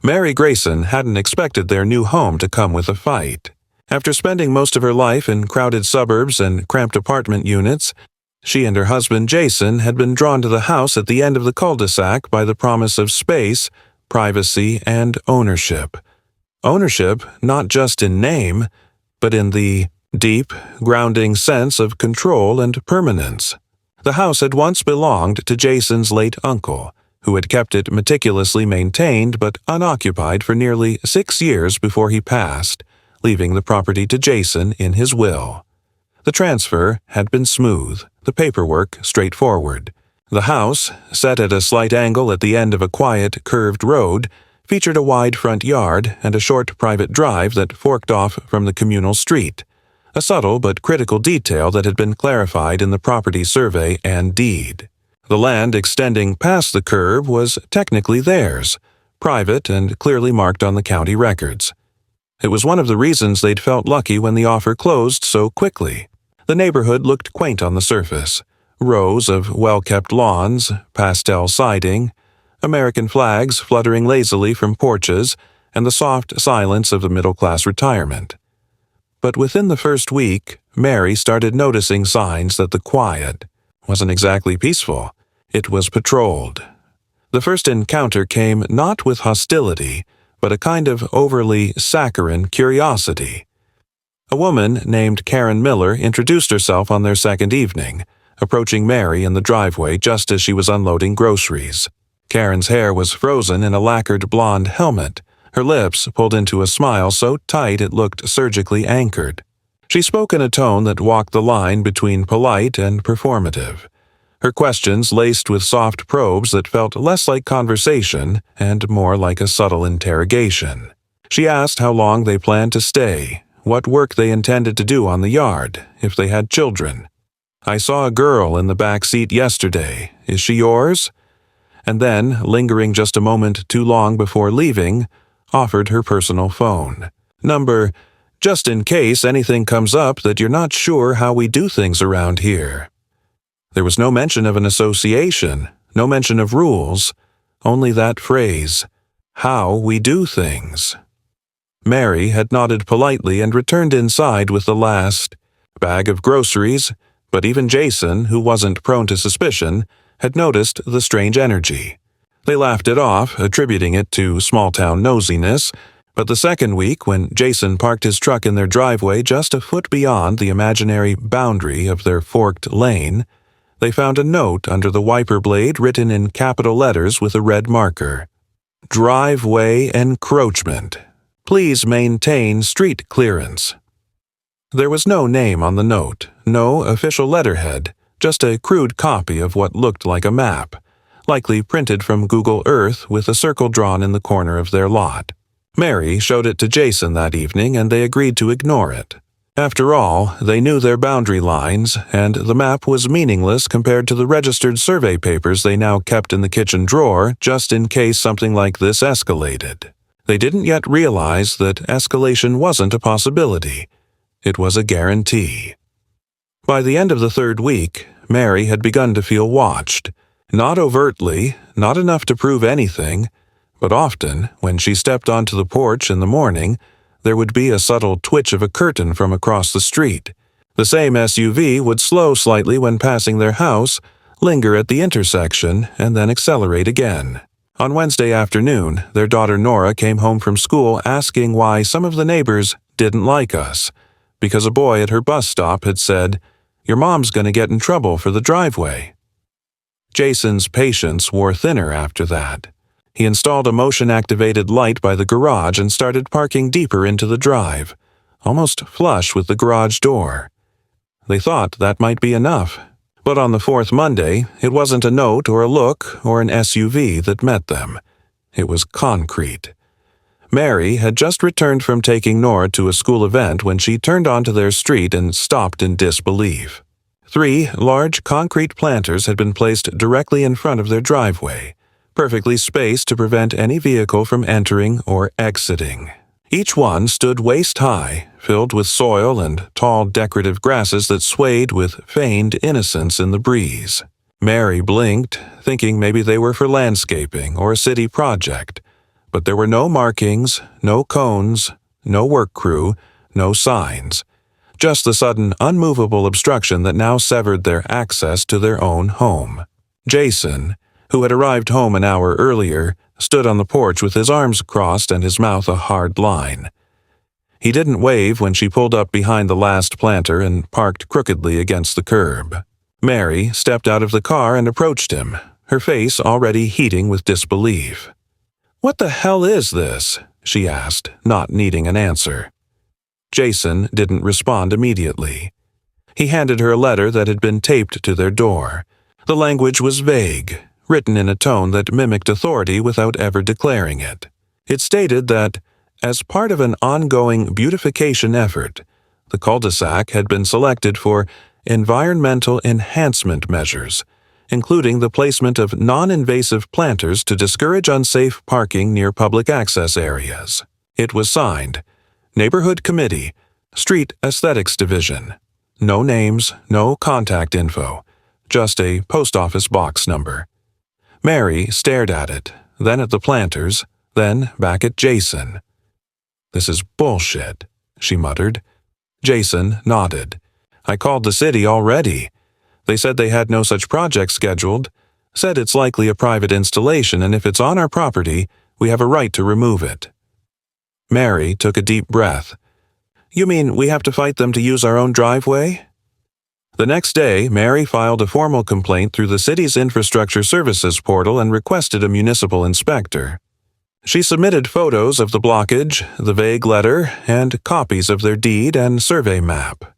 Mary Grayson hadn't expected their new home to come with a fight. After spending most of her life in crowded suburbs and cramped apartment units, she and her husband Jason had been drawn to the house at the end of the cul-de-sac by the promise of space, privacy, and ownership. Ownership not just in name, but in the deep, grounding sense of control and permanence. The house had once belonged to Jason's late uncle, who had kept it meticulously maintained but unoccupied for nearly 6 years before he passed, leaving the property to Jason in his will. The transfer had been smooth, the paperwork straightforward. The house, set at a slight angle at the end of a quiet, curved road, featured a wide front yard and a short private drive that forked off from the communal street, a subtle but critical detail that had been clarified in the property survey and deed. The land extending past the curb was technically theirs, private and clearly marked on the county records. It was one of the reasons they'd felt lucky when the offer closed so quickly. The neighborhood looked quaint on the surface. Rows of well-kept lawns, pastel siding, American flags fluttering lazily from porches, and the soft silence of the middle-class retirement. But within the first week, Mary started noticing signs that the quiet wasn't exactly peaceful. It was patrolled. The first encounter came not with hostility, but a kind of overly saccharine curiosity. A woman named Karen Miller introduced herself on their second evening, approaching Mary in the driveway just as she was unloading groceries. Karen's hair was frozen in a lacquered blonde helmet, her lips pulled into a smile so tight it looked surgically anchored. She spoke in a tone that walked the line between polite and performative, her questions laced with soft probes that felt less like conversation and more like a subtle interrogation. She asked how long they planned to stay, what work they intended to do on the yard, if they had children. "I saw a girl in the back seat yesterday. Is she yours?" And then, lingering just a moment too long before leaving, offered her personal phone. Number, just in case anything comes up that you're not sure how we do things around here. There was no mention of an association, no mention of rules, only that phrase, how we do things. Mary had nodded politely and returned inside with the last bag of groceries, but even Jason, who wasn't prone to suspicion, had noticed the strange energy. They laughed it off, attributing it to small-town nosiness, but the second week, when Jason parked his truck in their driveway just a foot beyond the imaginary boundary of their forked lane, they found a note under the wiper blade written in capital letters with a red marker. Driveway encroachment. Please maintain street clearance. There was no name on the note, no official letterhead, just a crude copy of what looked like a map, likely printed from Google Earth with a circle drawn in the corner of their lot. Mary showed it to Jason that evening and they agreed to ignore it. After all, they knew their boundary lines, and the map was meaningless compared to the registered survey papers they now kept in the kitchen drawer just in case something like this escalated. They didn't yet realize that escalation wasn't a possibility. It was a guarantee. By the end of the third week, Mary had begun to feel watched. Not overtly, not enough to prove anything, but often, when she stepped onto the porch in the morning, there would be a subtle twitch of a curtain from across the street. The same SUV would slow slightly when passing their house, linger at the intersection, and then accelerate again. On Wednesday afternoon, their daughter Nora came home from school asking why some of the neighbors didn't like us, because a boy at her bus stop had said, "Your mom's going to get in trouble for the driveway." Jason's patience wore thinner after that. He installed a motion-activated light by the garage and started parking deeper into the drive, almost flush with the garage door. They thought that might be enough, but on the fourth Monday, it wasn't a note or a look or an SUV that met them. It was concrete. Mary had just returned from taking Nora to a school event when she turned onto their street and stopped in disbelief. 3 large concrete planters had been placed directly in front of their driveway, perfectly spaced to prevent any vehicle from entering or exiting. Each one stood waist-high, filled with soil and tall decorative grasses that swayed with feigned innocence in the breeze. Mary blinked, thinking maybe they were for landscaping or a city project, But there were no markings, no cones, no work crew, no signs. Just the sudden, unmovable obstruction that now severed their access to their own home. Jason, who had arrived home an hour earlier, stood on the porch with his arms crossed and his mouth a hard line. He didn't wave when she pulled up behind the last planter and parked crookedly against the curb. Mary stepped out of the car and approached him, her face already heating with disbelief. "What the hell is this?" she asked, not needing an answer. Jason didn't respond immediately. He handed her a letter that had been taped to their door. The language was vague, written in a tone that mimicked authority without ever declaring it. It stated that, as part of an ongoing beautification effort, the cul-de-sac had been selected for environmental enhancement measures, including the placement of non-invasive planters to discourage unsafe parking near public access areas. It was signed, Neighborhood Committee, Street Aesthetics Division. No names, no contact info, just a post office box number. Mary stared at it, then at the planters, then back at Jason. "This is bullshit," she muttered. Jason nodded. "I called the city already. They said they had no such project scheduled, said it's likely a private installation, and if it's on our property, we have a right to remove it." Mary took a deep breath. "You mean we have to fight them to use our own driveway?" The next day, Mary filed a formal complaint through the city's infrastructure services portal and requested a municipal inspector. She submitted photos of the blockage, the vague letter, and copies of their deed and survey map.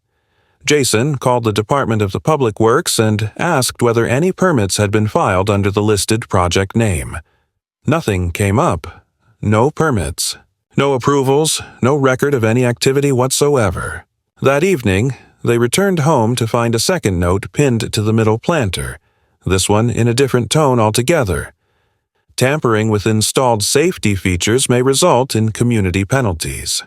Jason called the Department of the Public Works and asked whether any permits had been filed under the listed project name. Nothing came up. No permits. No approvals, no record of any activity whatsoever. That evening, they returned home to find a second note pinned to the middle planter, this one in a different tone altogether. Tampering with installed safety features may result in community penalties.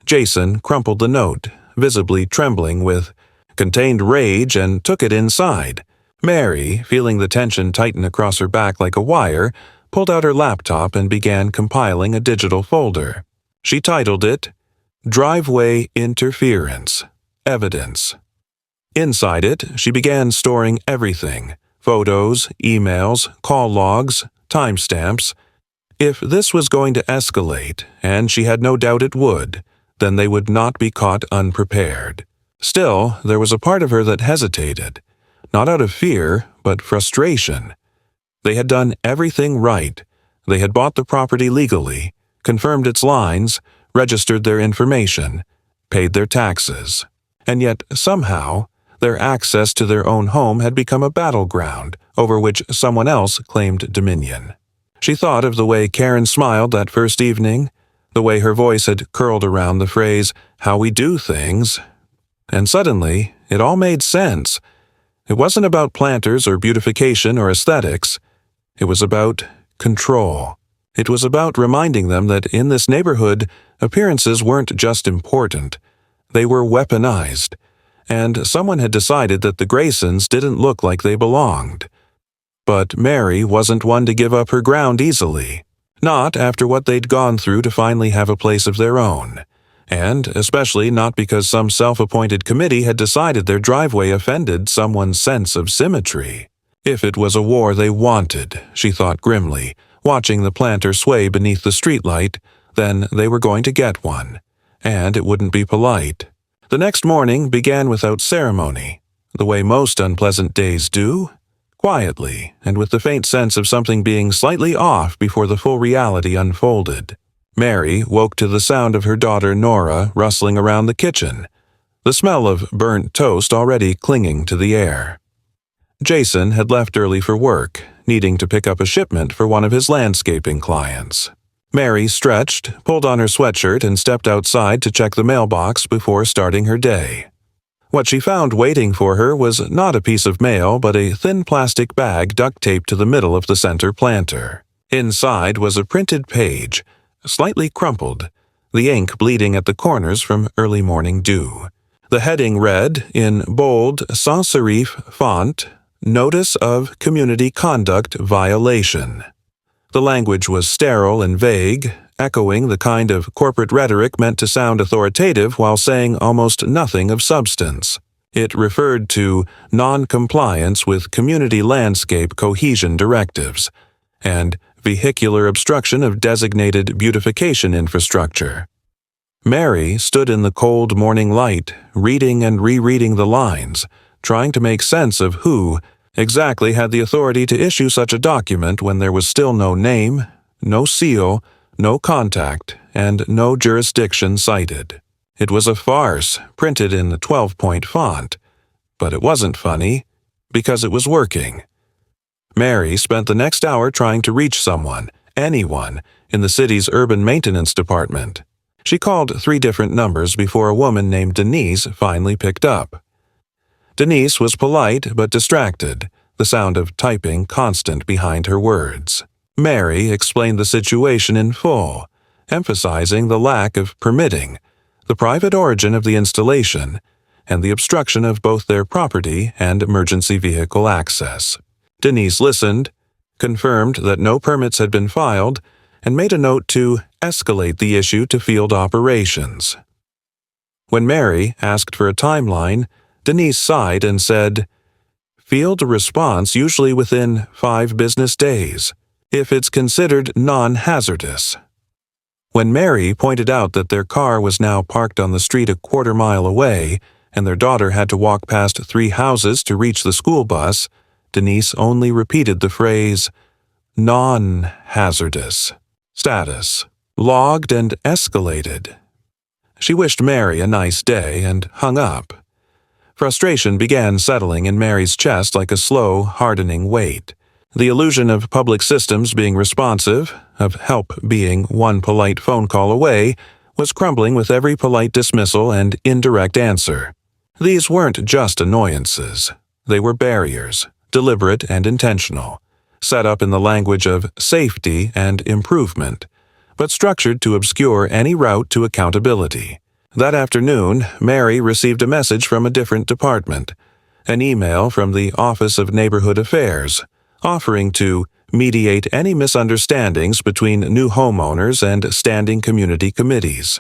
Jason crumpled the note, visibly trembling with contained rage, and took it inside. Mary, feeling the tension tighten across her back like a wire, pulled out her laptop and began compiling a digital folder. She titled it, Driveway Interference, Evidence. Inside it, she began storing everything, photos, emails, call logs, timestamps. If this was going to escalate, and she had no doubt it would, then they would not be caught unprepared. Still, there was a part of her that hesitated, not out of fear, but frustration. They had done everything right. They had bought the property legally, confirmed its lines, registered their information, paid their taxes. And yet, somehow, their access to their own home had become a battleground over which someone else claimed dominion. She thought of the way Karen smiled that first evening, the way her voice had curled around the phrase, "how we do things." And suddenly, it all made sense. It wasn't about planters or beautification or aesthetics. It was about control. It was about reminding them that in this neighborhood, appearances weren't just important. They were weaponized. And someone had decided that the Graysons didn't look like they belonged. But Mary wasn't one to give up her ground easily. Not after what they'd gone through to finally have a place of their own. And especially not because some self-appointed committee had decided their driveway offended someone's sense of symmetry. If it was a war they wanted, she thought grimly, watching the planter sway beneath the streetlight, then they were going to get one. And it wouldn't be polite. The next morning began without ceremony, the way most unpleasant days do, quietly, and with the faint sense of something being slightly off before the full reality unfolded. Mary woke to the sound of her daughter Nora rustling around the kitchen, the smell of burnt toast already clinging to the air. Jason had left early for work, needing to pick up a shipment for one of his landscaping clients. Mary stretched, pulled on her sweatshirt, and stepped outside to check the mailbox before starting her day. What she found waiting for her was not a piece of mail but a thin plastic bag duct-taped to the middle of the center planter. Inside was a printed page, slightly crumpled, the ink bleeding at the corners from early morning dew. The heading read, in bold, sans serif font, Notice of Community Conduct Violation. The language was sterile and vague, echoing the kind of corporate rhetoric meant to sound authoritative while saying almost nothing of substance. It referred to non-compliance with community landscape cohesion directives and vehicular obstruction of designated beautification infrastructure. Mary stood in the cold morning light, reading and rereading the lines, trying to make sense of who exactly had the authority to issue such a document when there was still no name, no seal, no contact, and no jurisdiction cited. It was a farce, printed in the 12-point font, but it wasn't funny, because it was working. Mary spent the next hour trying to reach someone, anyone, in the city's urban maintenance department. She called 3 different numbers before a woman named Denise finally picked up. Denise was polite but distracted, the sound of typing constant behind her words. Mary explained the situation in full, emphasizing the lack of permitting, the private origin of the installation, and the obstruction of both their property and emergency vehicle access. Denise listened, confirmed that no permits had been filed, and made a note to escalate the issue to field operations. When Mary asked for a timeline, Denise sighed and said, "Field a response usually within 5 business days, if it's considered non-hazardous." When Mary pointed out that their car was now parked on the street a quarter-mile away, and their daughter had to walk past 3 houses to reach the school bus, Denise only repeated the phrase, "non-hazardous." Status: logged and escalated. She wished Mary a nice day and hung up. Frustration began settling in Mary's chest like a slow, hardening weight. The illusion of public systems being responsive, of help being one polite phone call away, was crumbling with every polite dismissal and indirect answer. These weren't just annoyances. They were barriers, deliberate and intentional, set up in the language of safety and improvement, but structured to obscure any route to accountability. That afternoon, Mary received a message from a different department, an email from the Office of Neighborhood Affairs, offering to mediate any misunderstandings between new homeowners and standing community committees.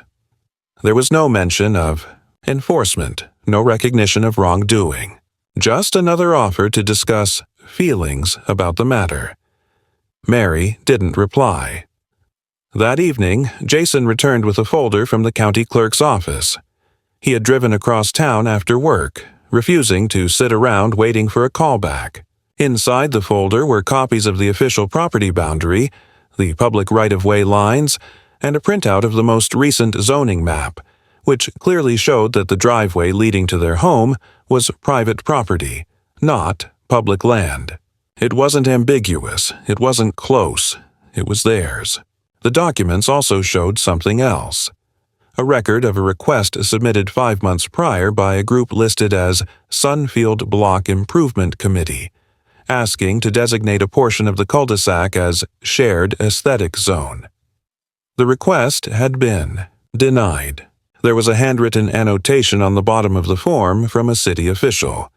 There was no mention of enforcement, no recognition of wrongdoing, just another offer to discuss feelings about the matter. Mary didn't reply. That evening, Jason returned with a folder from the county clerk's office. He had driven across town after work, refusing to sit around waiting for a callback. Inside the folder were copies of the official property boundary, the public right-of-way lines, and a printout of the most recent zoning map, which clearly showed that the driveway leading to their home was private property, not public land. It wasn't ambiguous, it wasn't close, it was theirs. The documents also showed something else. A record of a request submitted 5 months prior by a group listed as Sunfield Block Improvement Committee, asking to designate a portion of the cul-de-sac as Shared Aesthetic Zone. The request had been denied. There was a handwritten annotation on the bottom of the form from a city official.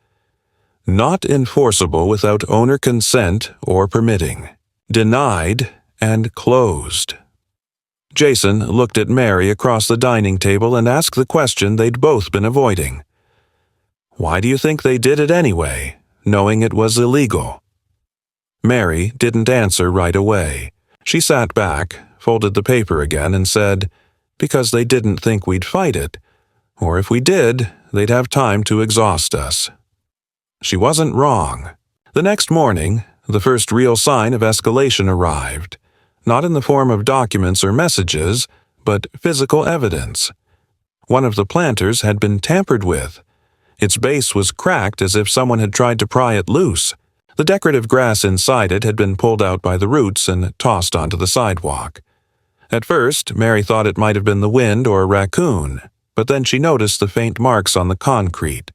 Not enforceable without owner consent or permitting. Denied and closed. Jason looked at Mary across the dining table and asked the question they'd both been avoiding. Why do you think they did it anyway, knowing it was illegal? Mary didn't answer right away. She sat back, folded the paper again, and said, "Because they didn't think we'd fight it, or if we did, they'd have time to exhaust us." She wasn't wrong. The next morning, the first real sign of escalation arrived. Not in the form of documents or messages, but physical evidence. One of the planters had been tampered with. Its base was cracked as if someone had tried to pry it loose. The decorative grass inside it had been pulled out by the roots and tossed onto the sidewalk. At first, Mary thought it might have been the wind or a raccoon, but then she noticed the faint marks on the concrete.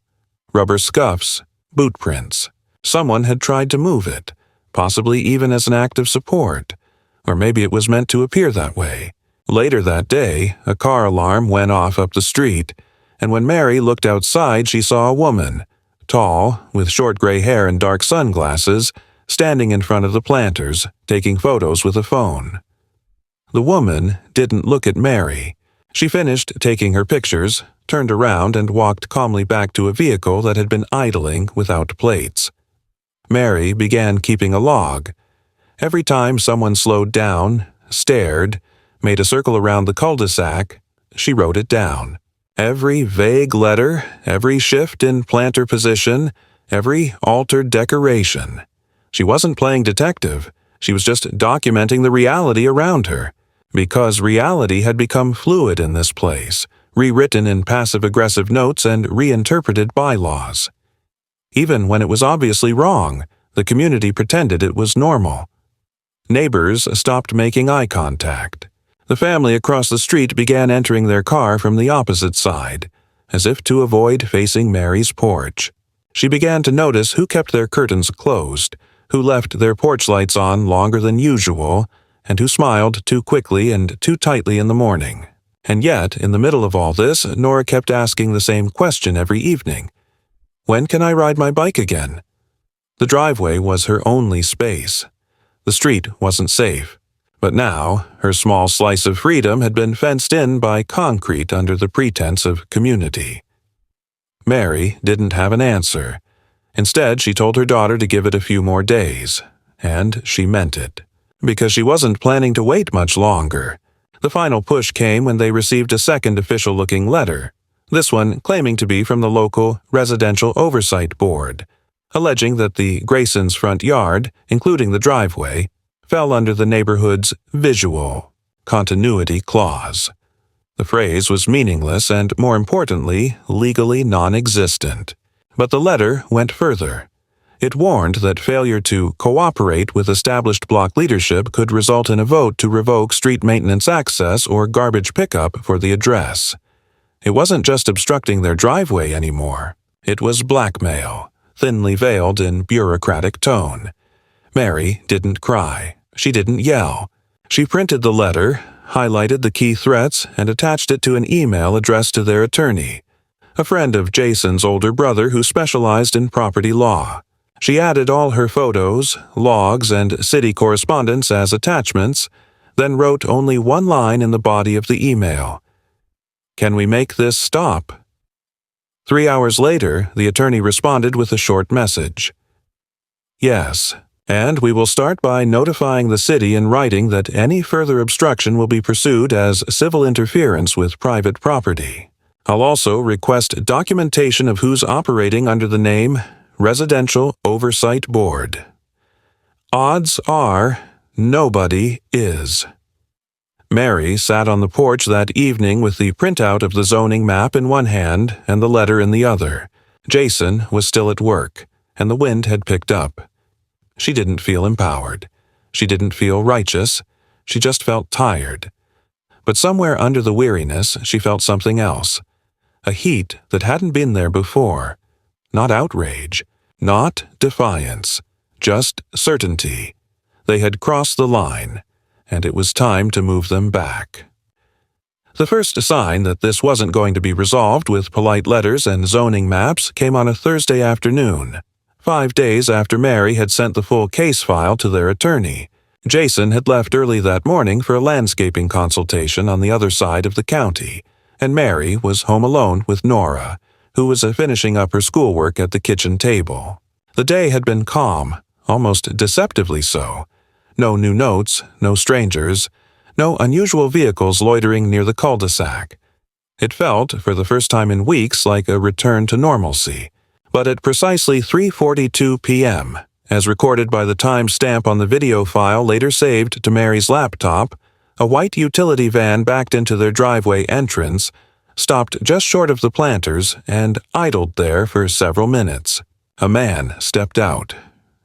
Rubber scuffs, boot prints. Someone had tried to move it, possibly even as an act of support. Or maybe it was meant to appear that way. Later that day, a car alarm went off up the street, and when Mary looked outside, she saw a woman, tall, with short gray hair and dark sunglasses, standing in front of the planters, taking photos with a phone. The woman didn't look at Mary. She finished taking her pictures, turned around and walked calmly back to a vehicle that had been idling without plates. Mary began keeping a log. Every time someone slowed down, stared, made a circle around the cul-de-sac, she wrote it down. Every vague letter, every shift in planter position, every altered decoration. She wasn't playing detective. She was just documenting the reality around her. Because reality had become fluid in this place, rewritten in passive-aggressive notes and reinterpreted bylaws. Even when it was obviously wrong, the community pretended it was normal. Neighbors stopped making eye contact. The family across the street began entering their car from the opposite side, as if to avoid facing Mary's porch. She began to notice who kept their curtains closed, who left their porch lights on longer than usual, and who smiled too quickly and too tightly in the morning. And yet, in the middle of all this, Nora kept asking the same question every evening. When can I ride my bike again? The driveway was her only space. The street wasn't safe. But now, her small slice of freedom had been fenced in by concrete under the pretense of community. Mary didn't have an answer. Instead, she told her daughter to give it a few more days. And she meant it. Because she wasn't planning to wait much longer. The final push came when they received a second official-looking letter, this one claiming to be from the local Residential Oversight Board, alleging that the Graysons' front yard, including the driveway, fell under the neighborhood's visual continuity clause. The phrase was meaningless and, more importantly, legally non-existent. But the letter went further. It warned that failure to cooperate with established block leadership could result in a vote to revoke street maintenance access or garbage pickup for the address. It wasn't just obstructing their driveway anymore. It was blackmail, thinly veiled in bureaucratic tone. Mary didn't cry. She didn't yell. She printed the letter, highlighted the key threats, and attached it to an email addressed to their attorney, a friend of Jason's older brother who specialized in property law. She added all her photos, logs, and city correspondence as attachments, then wrote only one line in the body of the email. Can we make this stop? 3 hours later, the attorney responded with a short message. Yes, and we will start by notifying the city in writing that any further obstruction will be pursued as civil interference with private property. I'll also request documentation of who's operating under the name Residential Oversight Board. Odds are, nobody is. Mary sat on the porch that evening with the printout of the zoning map in one hand and the letter in the other. Jason was still at work, and the wind had picked up. She didn't feel empowered. She didn't feel righteous. She just felt tired. But somewhere under the weariness, she felt something else. A heat that hadn't been there before. Not outrage, not defiance, just certainty. They had crossed the line, and it was time to move them back. The first sign that this wasn't going to be resolved with polite letters and zoning maps came on a Thursday afternoon, 5 days after Mary had sent the full case file to their attorney. Jason had left early that morning for a landscaping consultation on the other side of the county, and Mary was home alone with Nora, who was finishing up her schoolwork at the kitchen table. The day had been calm, almost deceptively so. No new notes, no strangers, no unusual vehicles loitering near the cul-de-sac. It felt, for the first time in weeks, like a return to normalcy. But at precisely 3:42 p.m., as recorded by the time stamp on the video file later saved to Mary's laptop, a white utility van backed into their driveway entrance, stopped just short of the planters, and idled there for several minutes. A man stepped out.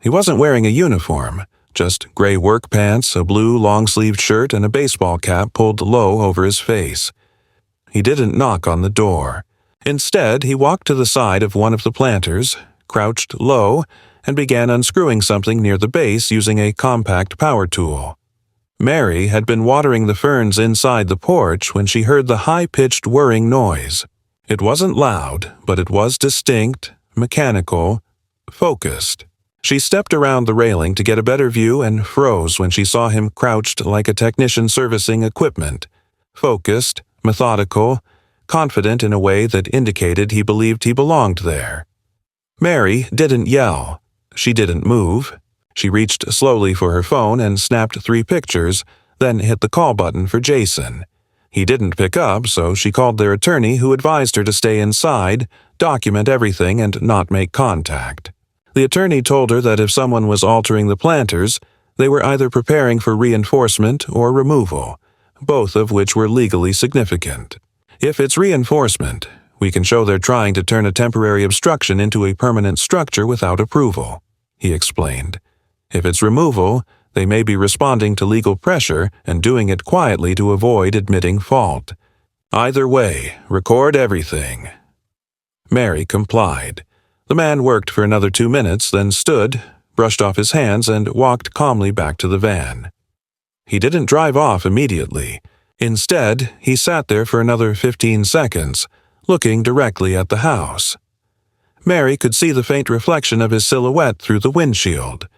He wasn't wearing a uniform, just gray work pants, a blue long-sleeved shirt, and a baseball cap pulled low over his face. He didn't knock on the door. Instead, he walked to the side of one of the planters, crouched low, and began unscrewing something near the base using a compact power tool. Mary had been watering the ferns inside the porch when she heard the high-pitched whirring noise. It wasn't loud, but it was distinct, mechanical, focused. She stepped around the railing to get a better view and froze when she saw him crouched like a technician servicing equipment, focused, methodical, confident in a way that indicated he believed he belonged there. Mary didn't yell. She didn't move. She reached slowly for her phone and snapped 3 pictures, then hit the call button for Jason. He didn't pick up, so she called their attorney, who advised her to stay inside, document everything, and not make contact. The attorney told her that if someone was altering the planters, they were either preparing for reinforcement or removal, both of which were legally significant. If it's reinforcement, we can show they're trying to turn a temporary obstruction into a permanent structure without approval, he explained. If it's removal, they may be responding to legal pressure and doing it quietly to avoid admitting fault. Either way, record everything. Mary complied. The man worked for another 2 minutes, then stood, brushed off his hands, and walked calmly back to the van. He didn't drive off immediately. Instead, he sat there for another 15 seconds, looking directly at the house. Mary could see the faint reflection of his silhouette through the windshield.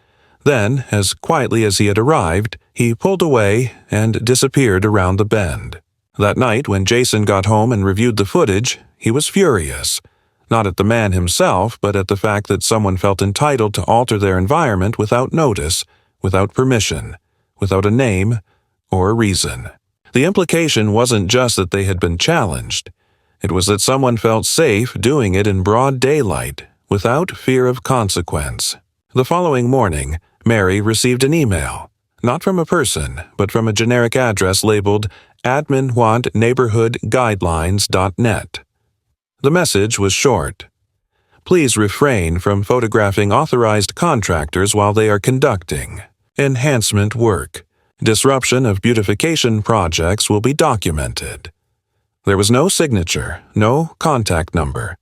Then, as quietly as he had arrived, he pulled away and disappeared around the bend. That night, when Jason got home and reviewed the footage, he was furious. Not at the man himself, but at the fact that someone felt entitled to alter their environment without notice, without permission, without a name or a reason. The implication wasn't just that they had been challenged. It was that someone felt safe doing it in broad daylight, without fear of consequence. The following morning, Mary received an email, not from a person, but from a generic address labeled admin.neighborhoodguidelines.net. The message was short. Please refrain from photographing authorized contractors while they are conducting enhancement work. Disruption of beautification projects will be documented. There was no signature, no contact number.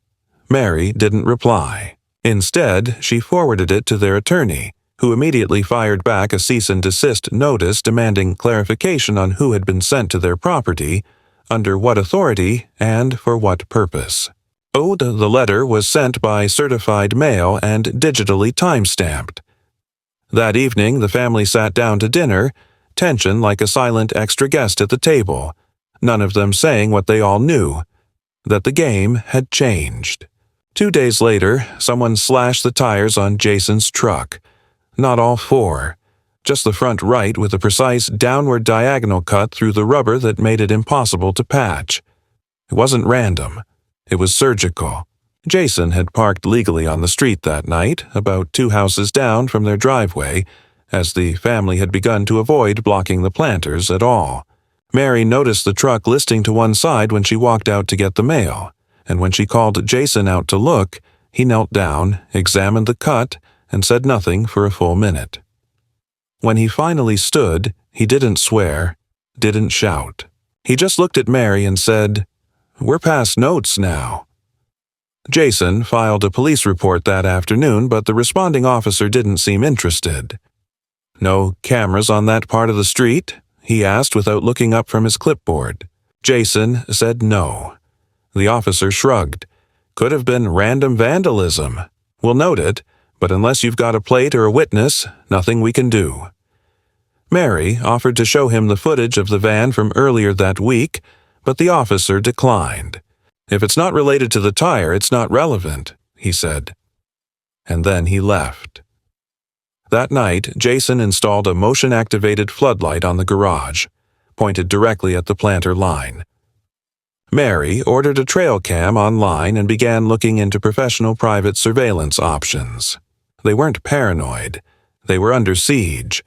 Mary didn't reply. Instead, she forwarded it to their attorney, who immediately fired back a cease and desist notice demanding clarification on who had been sent to their property, under what authority, and for what purpose. The letter was sent by certified mail and digitally time-stamped. That evening, the family sat down to dinner, tension like a silent extra guest at the table, none of them saying what they all knew, that the game had changed. 2 days later, someone slashed the tires on Jason's truck. Not all 4, just the front right with a precise downward diagonal cut through the rubber that made it impossible to patch. It wasn't random. It was surgical. Jason had parked legally on the street that night, about 2 houses down from their driveway, as the family had begun to avoid blocking the planters at all. Mary noticed the truck listing to one side when she walked out to get the mail, and when she called Jason out to look, he knelt down, examined the cut, and said nothing for a full minute. When he finally stood, he didn't swear, didn't shout. He just looked at Mary and said, "We're past notes now." Jason filed a police report that afternoon, but the responding officer didn't seem interested. "No cameras on that part of the street?" he asked without looking up from his clipboard. Jason said no. The officer shrugged. "Could have been random vandalism. We'll note it, but unless you've got a plate or a witness, nothing we can do." Mary offered to show him the footage of the van from earlier that week, but the officer declined. "If it's not related to the tire, it's not relevant," he said. And then he left. That night, Jason installed a motion-activated floodlight on the garage, pointed directly at the planter line. Mary ordered a trail cam online and began looking into professional private surveillance options. They weren't paranoid. They were under siege.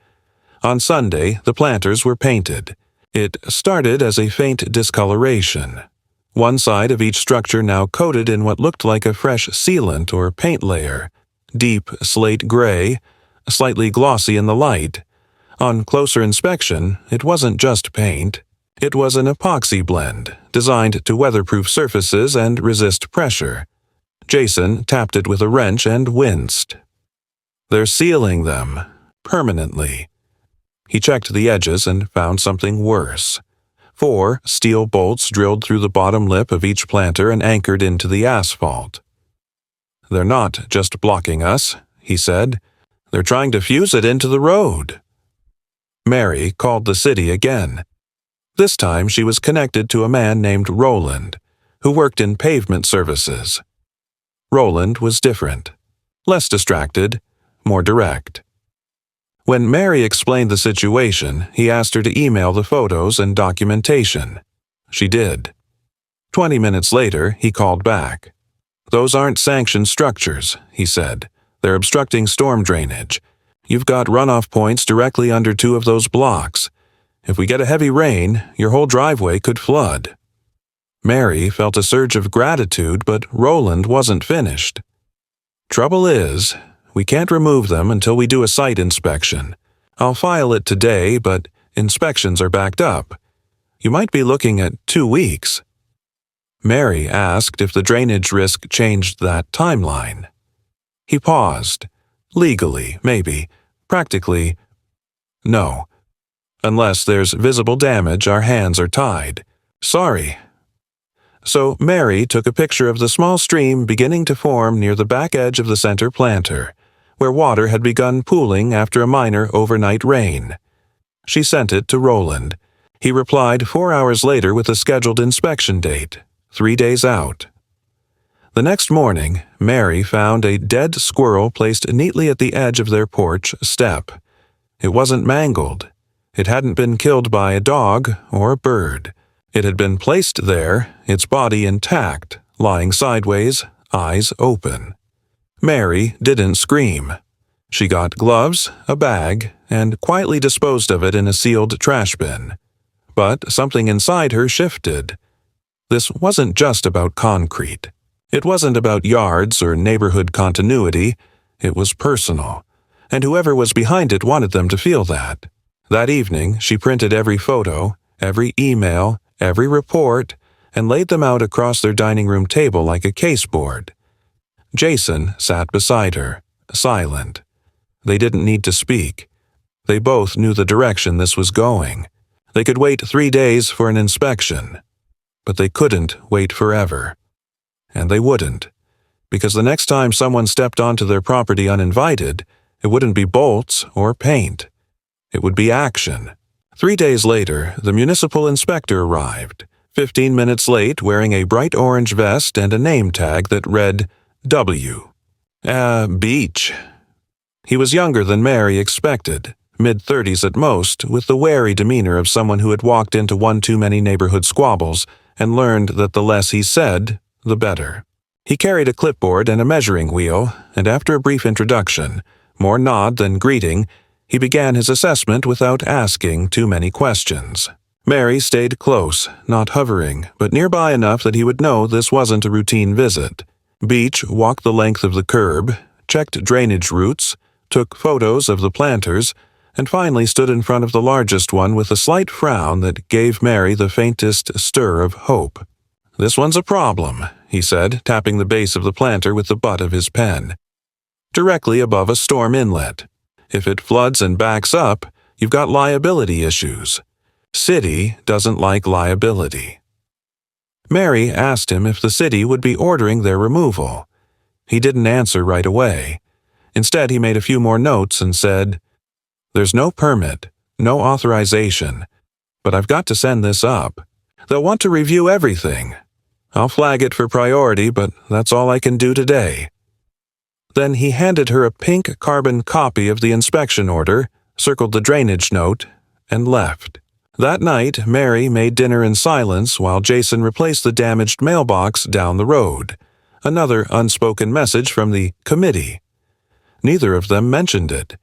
On Sunday, the planters were painted. It started as a faint discoloration. One side of each structure now coated in what looked like a fresh sealant or paint layer, deep slate gray, slightly glossy in the light. On closer inspection, it wasn't just paint. It was an epoxy blend, designed to weatherproof surfaces and resist pressure. Jason tapped it with a wrench and winced. "They're sealing them, permanently." He checked the edges and found something worse. 4 steel bolts drilled through the bottom lip of each planter and anchored into the asphalt. "They're not just blocking us," he said. They're trying to fuse it into the road. Mary called the city again. This time she was connected to a man named Roland, who worked in pavement services. Roland was different, less distracted, more direct. When Mary explained the situation, he asked her to email the photos and documentation. She did. 20 minutes later, he called back. "Those aren't sanctioned structures," he said. "They're obstructing storm drainage. You've got runoff points directly under 2 of those blocks. If we get a heavy rain, your whole driveway could flood." Mary felt a surge of gratitude, but Roland wasn't finished. "Trouble is, we can't remove them until we do a site inspection. I'll file it today, but inspections are backed up. You might be looking at 2 weeks. Mary asked if the drainage risk changed that timeline. He paused. Legally, maybe. Practically, no. Unless there's visible damage, our hands are tied. Sorry. So Mary took a picture of the small stream beginning to form near the back edge of the center planter, where water had begun pooling after a minor overnight rain. She sent it to Roland. He replied 4 hours later with a scheduled inspection date, 3 days out. The next morning, Mary found a dead squirrel placed neatly at the edge of their porch step. It wasn't mangled. It hadn't been killed by a dog or a bird. It had been placed there, its body intact, lying sideways, eyes open. Mary didn't scream. She got gloves, a bag, and quietly disposed of it in a sealed trash bin. But something inside her shifted. This wasn't just about concrete. It wasn't about yards or neighborhood continuity. It was personal, and whoever was behind it wanted them to feel that. That evening, she printed every photo, every email, every report, and laid them out across their dining room table like a caseboard. Jason sat beside her, silent. They didn't need to speak. They both knew the direction this was going. They could wait 3 days for an inspection. But they couldn't wait forever. And they wouldn't, because the next time someone stepped onto their property uninvited, it wouldn't be bolts or paint. It would be action. 3 days later, the municipal inspector arrived, 15 minutes late, wearing a bright orange vest and a name tag that read W. Beach. He was younger than Mary expected, mid-30s at most, with the wary demeanor of someone who had walked into one too many neighborhood squabbles and learned that the less he said, the better. He carried a clipboard and a measuring wheel, and after a brief introduction, more nod than greeting, he began his assessment without asking too many questions. Mary stayed close, not hovering, but nearby enough that he would know this wasn't a routine visit. Beach walked the length of the curb, checked drainage routes, took photos of the planters, and finally stood in front of the largest one with a slight frown that gave Mary the faintest stir of hope. "This one's a problem," he said, tapping the base of the planter with the butt of his pen. "Directly above a storm inlet. If it floods and backs up, you've got liability issues. City doesn't like liability." Mary asked him if the city would be ordering their removal. He didn't answer right away. Instead, he made a few more notes and said, "There's no permit, no authorization, but I've got to send this up. They'll want to review everything. I'll flag it for priority, but that's all I can do today." Then he handed her a pink carbon copy of the inspection order, circled the drainage note, and left. That night, Mary made dinner in silence while Jason replaced the damaged mailbox down the road. Another unspoken message from the committee. Neither of them mentioned it.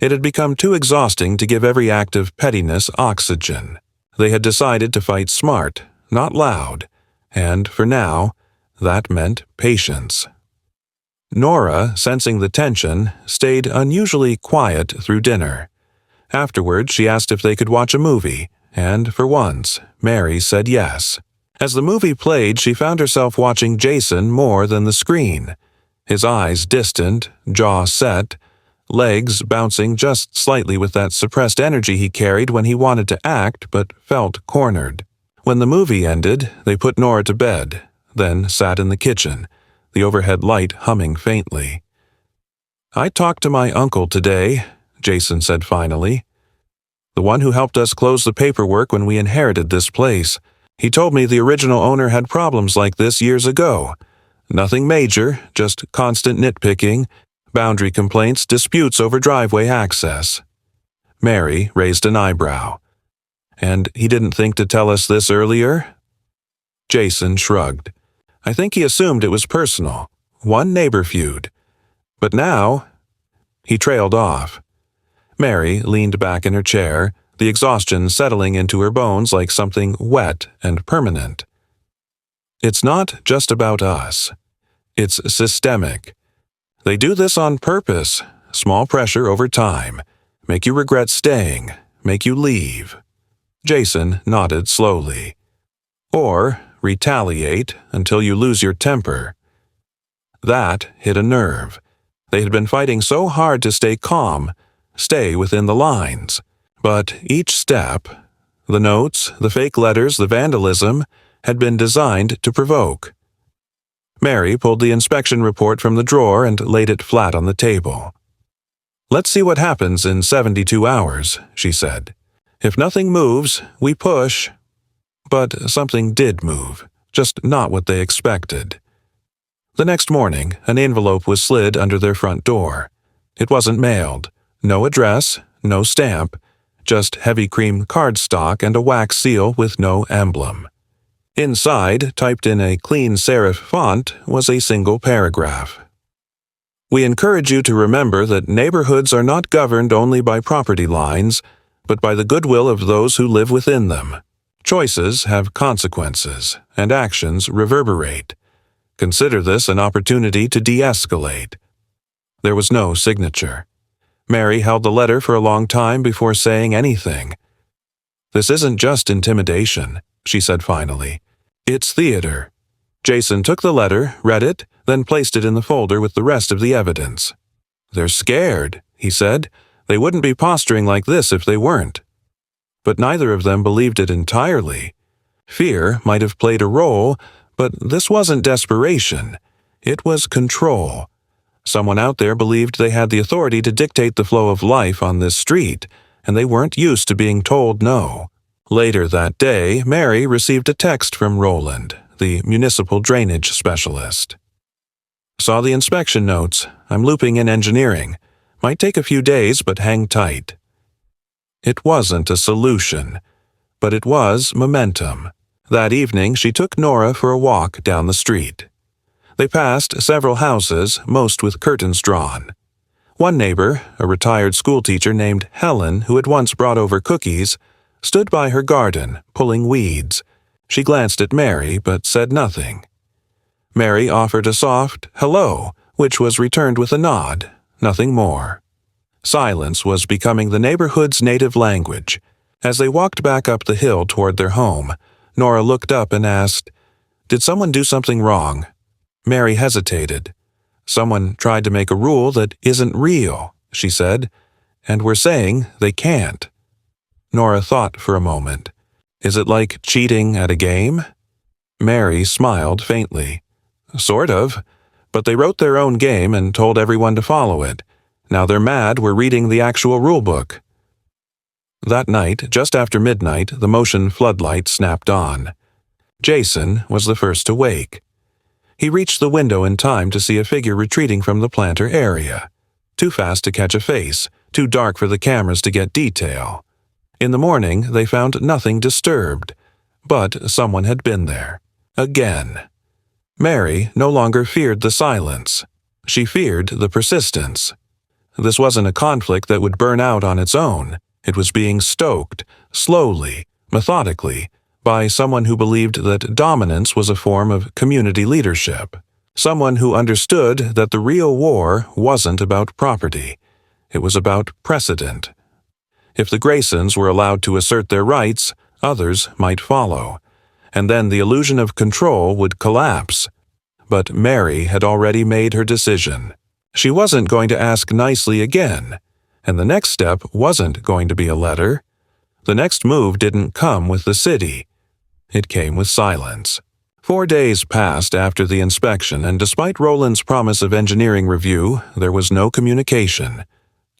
It had become too exhausting to give every act of pettiness oxygen. They had decided to fight smart, not loud, and, for now, that meant patience. Nora, sensing the tension, stayed unusually quiet through dinner. Afterward, she asked if they could watch a movie, and, for once, Mary said yes. As the movie played, she found herself watching Jason more than the screen. His eyes distant, jaw set, legs bouncing just slightly with that suppressed energy he carried when he wanted to act but felt cornered. When the movie ended, they put Nora to bed, then sat in the kitchen, the overhead light humming faintly. "I talked to my uncle today," Jason said finally. "The one who helped us close the paperwork when we inherited this place. He told me the original owner had problems like this years ago. Nothing major, just constant nitpicking, boundary complaints, disputes over driveway access." Mary raised an eyebrow. "And he didn't think to tell us this earlier?" Jason shrugged. "I think he assumed it was personal. One neighbor feud. But now—" He trailed off. Mary leaned back in her chair, the exhaustion settling into her bones like something wet and permanent. "It's not just about us. It's systemic. They do this on purpose, small pressure over time, make you regret staying, make you leave." Jason nodded slowly. "Or retaliate until you lose your temper." That hit a nerve. They had been fighting so hard to stay calm, stay within the lines. But each step, the notes, the fake letters, the vandalism, had been designed to provoke. Mary pulled the inspection report from the drawer and laid it flat on the table. "Let's see what happens in 72 hours, she said. "If nothing moves, we push." But something did move, just not what they expected. The next morning, an envelope was slid under their front door. It wasn't mailed. No address, no stamp, just heavy cream cardstock and a wax seal with no emblem. Inside, typed in a clean serif font, was a single paragraph. "We encourage you to remember that neighborhoods are not governed only by property lines, but by the goodwill of those who live within them. Choices have consequences, and actions reverberate. Consider this an opportunity to de-escalate." There was no signature. Mary held the letter for a long time before saying anything. "This isn't just intimidation," she said finally. "It's theater." Jason took the letter, read it, then placed it in the folder with the rest of the evidence. "They're scared," he said. "They wouldn't be posturing like this if they weren't." But neither of them believed it entirely. Fear might have played a role, but this wasn't desperation. It was control. Someone out there believed they had the authority to dictate the flow of life on this street, and they weren't used to being told no. Later that day, Mary received a text from Roland, the municipal drainage specialist. "Saw the inspection notes. I'm looping in engineering. Might take a few days, but hang tight." It wasn't a solution, but it was momentum. That evening, she took Nora for a walk down the street. They passed several houses, most with curtains drawn. One neighbor, a retired schoolteacher named Helen, who had once brought over cookies, stood by her garden, pulling weeds. She glanced at Mary, but said nothing. Mary offered a soft hello, which was returned with a nod, nothing more. Silence was becoming the neighborhood's native language. As they walked back up the hill toward their home, Nora looked up and asked, "Did someone do something wrong?" Mary hesitated. "Someone tried to make a rule that isn't real," she said, "and we're saying they can't." Nora thought for a moment. "Is it like cheating at a game?" Mary smiled faintly. "Sort of, but they wrote their own game and told everyone to follow it. Now they're mad we're reading the actual rulebook." That night, just after midnight, the motion floodlight snapped on. Jason was the first to wake. He reached the window in time to see a figure retreating from the planter area. Too fast to catch a face, too dark for the cameras to get detail. In the morning, they found nothing disturbed, but someone had been there. Again. Mary no longer feared the silence. She feared the persistence. This wasn't a conflict that would burn out on its own. It was being stoked, slowly, methodically, by someone who believed that dominance was a form of community leadership. Someone who understood that the real war wasn't about property. It was about precedent. If the Graysons were allowed to assert their rights, others might follow. And then the illusion of control would collapse. But Mary had already made her decision. She wasn't going to ask nicely again. And the next step wasn't going to be a letter. The next move didn't come with the city. It came with silence. 4 days passed after the inspection, and despite Roland's promise of engineering review, there was no communication,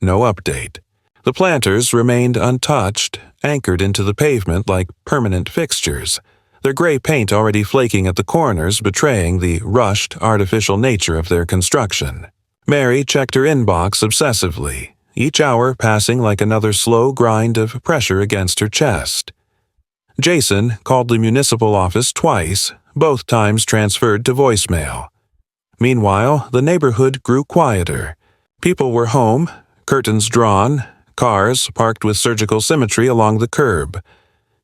no update. The planters remained untouched, anchored into the pavement like permanent fixtures, their gray paint already flaking at the corners, betraying the rushed, artificial nature of their construction. Mary checked her inbox obsessively, each hour passing like another slow grind of pressure against her chest. Jason called the municipal office twice, both times transferred to voicemail. Meanwhile, the neighborhood grew quieter. People were home, curtains drawn, cars parked with surgical symmetry along the curb.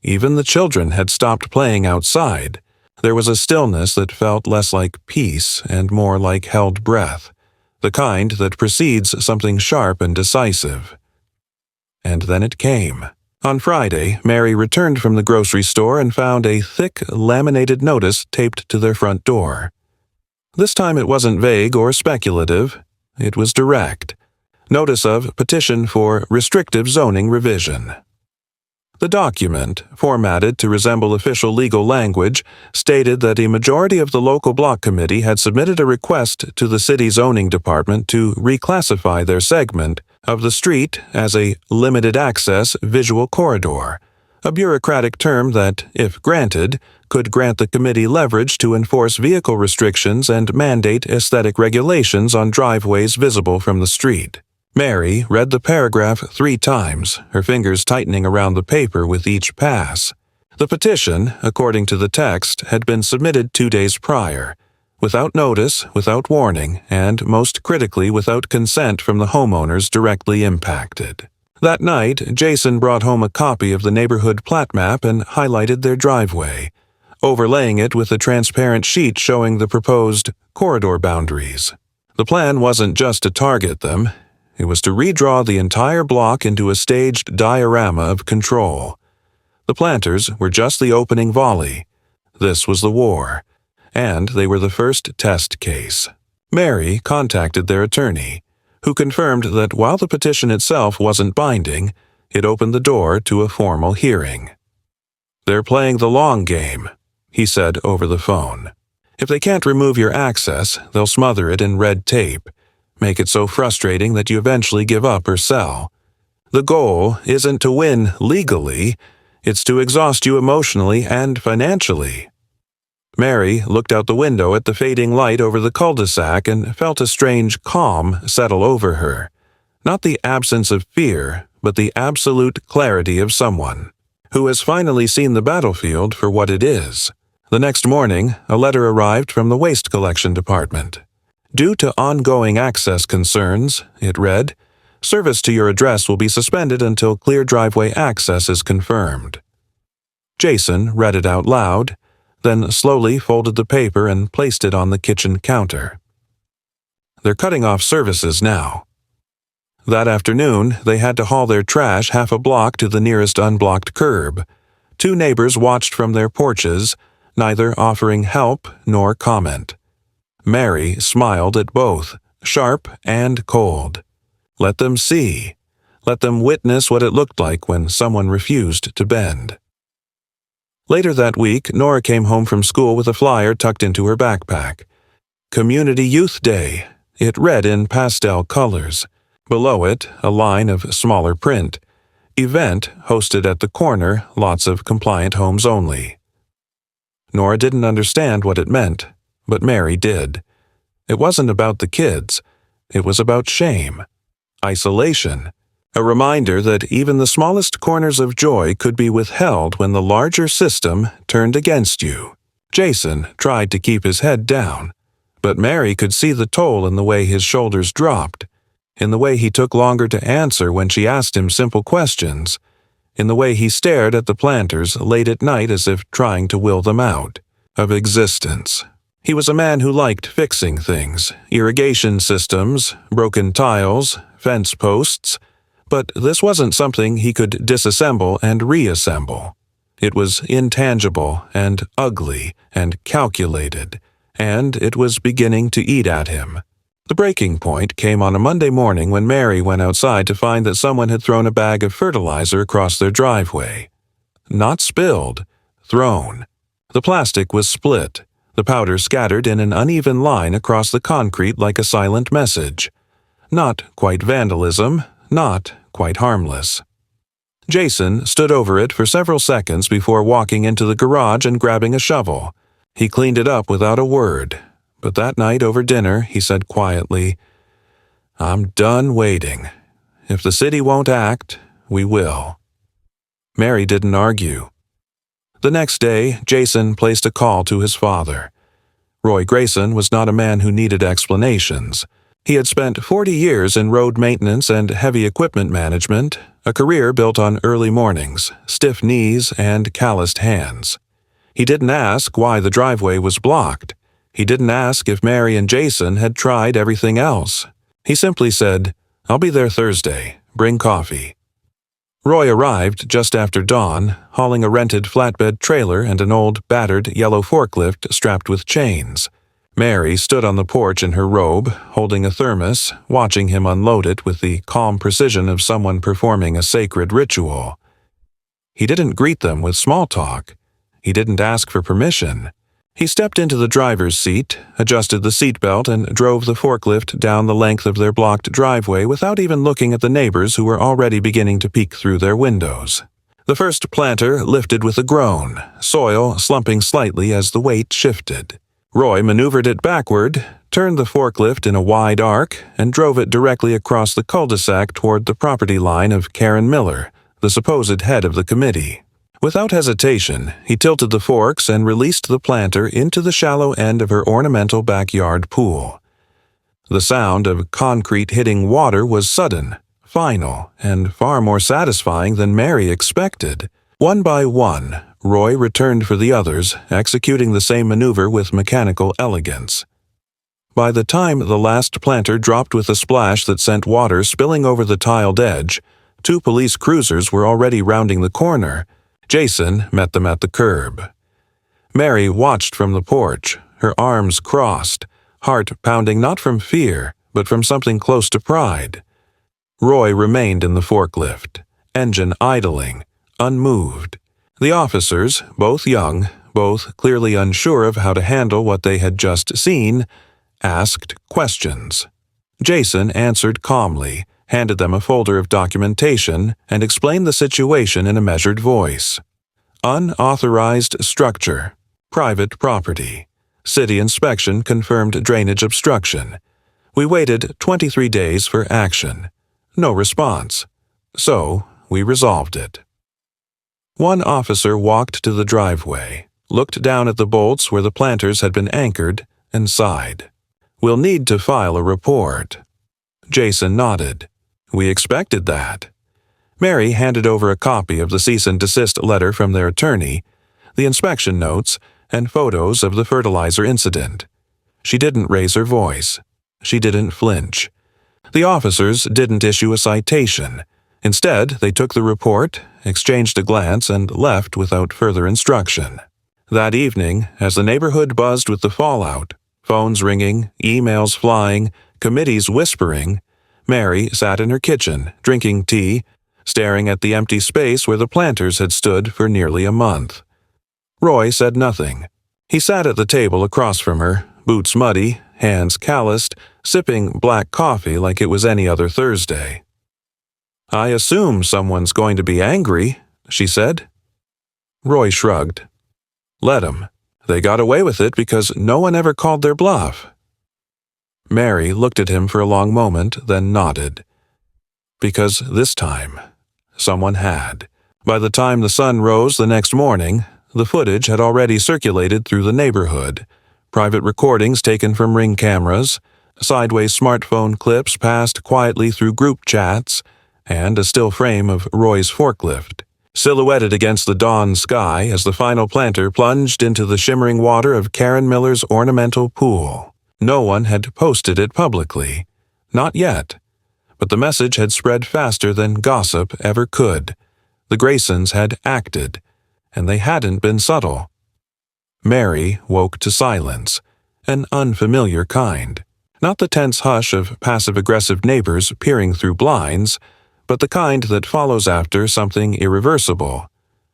Even the children had stopped playing outside. There was a stillness that felt less like peace and more like held breath, the kind that precedes something sharp and decisive. And then it came. On Friday, Mary returned from the grocery store and found a thick, laminated notice taped to their front door. This time it wasn't vague or speculative. It was direct. Notice of petition for restrictive zoning revision. The document, formatted to resemble official legal language, stated that a majority of the local block committee had submitted a request to the city zoning department to reclassify their segment of the street as a limited-access visual corridor, a bureaucratic term that, if granted, could grant the committee leverage to enforce vehicle restrictions and mandate aesthetic regulations on driveways visible from the street. Mary read the paragraph 3 times, her fingers tightening around the paper with each pass. The petition, according to the text, had been submitted 2 days prior, without notice, without warning, and, most critically, without consent from the homeowners directly impacted. That night, Jason brought home a copy of the neighborhood plat map and highlighted their driveway, overlaying it with a transparent sheet showing the proposed corridor boundaries. The plan wasn't just to target them. It was to redraw the entire block into a staged diorama of control. The planters were just the opening volley. This was the war, and they were the first test case. Mary contacted their attorney, who confirmed that while the petition itself wasn't binding, it opened the door to a formal hearing. "They're playing the long game," he said over the phone. "If they can't remove your access, they'll smother it in red tape. Make it so frustrating that you eventually give up or sell. The goal isn't to win legally, it's to exhaust you emotionally and financially." Mary looked out the window at the fading light over the cul-de-sac and felt a strange calm settle over her. Not the absence of fear, but the absolute clarity of someone who has finally seen the battlefield for what it is. The next morning, a letter arrived from the waste collection department. "Due to ongoing access concerns," it read, "service to your address will be suspended until clear driveway access is confirmed." Jason read it out loud, then slowly folded the paper and placed it on the kitchen counter. They're cutting off services now. That afternoon, they had to haul their trash half a block to the nearest unblocked curb. 2 neighbors watched from their porches, neither offering help nor comment. Mary smiled at both, sharp and cold. Let them see. Let them witness what it looked like when someone refused to bend. Later that week, Nora came home from school with a flyer tucked into her backpack. Community Youth Day, it read in pastel colors. Below it, a line of smaller print. Event hosted at the corner, lots of compliant homes only. Nora didn't understand what it meant, but Mary did. It wasn't about the kids. It was about shame, isolation, a reminder that even the smallest corners of joy could be withheld when the larger system turned against you. Jason tried to keep his head down, but Mary could see the toll in the way his shoulders dropped, in the way he took longer to answer when she asked him simple questions, in the way he stared at the planters late at night as if trying to will them out of existence. He was a man who liked fixing things, irrigation systems, broken tiles, fence posts, but this wasn't something he could disassemble and reassemble. It was intangible and ugly and calculated, and it was beginning to eat at him. The breaking point came on a Monday morning when Mary went outside to find that someone had thrown a bag of fertilizer across their driveway. Not spilled, thrown. The plastic was split, the powder scattered in an uneven line across the concrete like a silent message. Not quite vandalism, not quite harmless. Jason stood over it for several seconds before walking into the garage and grabbing a shovel. He cleaned it up without a word, but that night over dinner he said quietly, "I'm done waiting. If the city won't act, we will." Mary didn't argue. The next day, Jason placed a call to his father. Roy Grayson was not a man who needed explanations. He had spent 40 years in road maintenance and heavy equipment management, a career built on early mornings, stiff knees, and calloused hands. He didn't ask why the driveway was blocked. He didn't ask if Mary and Jason had tried everything else. He simply said, "I'll be there Thursday. Bring coffee." Roy arrived just after dawn, hauling a rented flatbed trailer and an old, battered yellow forklift strapped with chains. Mary stood on the porch in her robe, holding a thermos, watching him unload it with the calm precision of someone performing a sacred ritual. He didn't greet them with small talk. He didn't ask for permission. He stepped into the driver's seat, adjusted the seatbelt, and drove the forklift down the length of their blocked driveway without even looking at the neighbors who were already beginning to peek through their windows. The first planter lifted with a groan, soil slumping slightly as the weight shifted. Roy maneuvered it backward, turned the forklift in a wide arc, and drove it directly across the cul-de-sac toward the property line of Karen Miller, the supposed head of the committee. Without hesitation, he tilted the forks and released the planter into the shallow end of her ornamental backyard pool. The sound of concrete hitting water was sudden, final, and far more satisfying than Mary expected. One by one, Roy returned for the others, executing the same maneuver with mechanical elegance. By the time the last planter dropped with a splash that sent water spilling over the tiled edge, 2 police cruisers were already rounding the corner. Jason met them at the curb. Mary watched from the porch, her arms crossed, heart pounding not from fear, but from something close to pride. Roy remained in the forklift, engine idling, unmoved. The officers, both young, both clearly unsure of how to handle what they had just seen, asked questions. Jason answered calmly, handed them a folder of documentation, and explained the situation in a measured voice. Unauthorized structure, private property. City inspection confirmed drainage obstruction. We waited 23 days for action. No response. So, we resolved it. One officer walked to the driveway, looked down at the bolts where the planters had been anchored, and sighed. "We'll need to file a report." Jason nodded. "We expected that." Mary handed over a copy of the cease and desist letter from their attorney, the inspection notes, and photos of the fertilizer incident. She didn't raise her voice. She didn't flinch. The officers didn't issue a citation. Instead, they took the report, exchanged a glance, and left without further instruction. That evening, as the neighborhood buzzed with the fallout, phones ringing, emails flying, committees whispering, Mary sat in her kitchen, drinking tea, staring at the empty space where the planters had stood for nearly a month. Roy said nothing. He sat at the table across from her, boots muddy, hands calloused, sipping black coffee like it was any other Thursday. "I assume someone's going to be angry," she said. Roy shrugged. "Let 'em. They got away with it because no one ever called their bluff." Mary looked at him for a long moment, then nodded. Because this time, someone had. By the time the sun rose the next morning, the footage had already circulated through the neighborhood. Private recordings taken from Ring cameras, sideways smartphone clips passed quietly through group chats, and a still frame of Roy's forklift, silhouetted against the dawn sky as the final planter plunged into the shimmering water of Karen Miller's ornamental pool. No one had posted it publicly. Not yet. But the message had spread faster than gossip ever could. The Graysons had acted, and they hadn't been subtle. Mary woke to silence, an unfamiliar kind. Not the tense hush of passive-aggressive neighbors peering through blinds, but the kind that follows after something irreversible.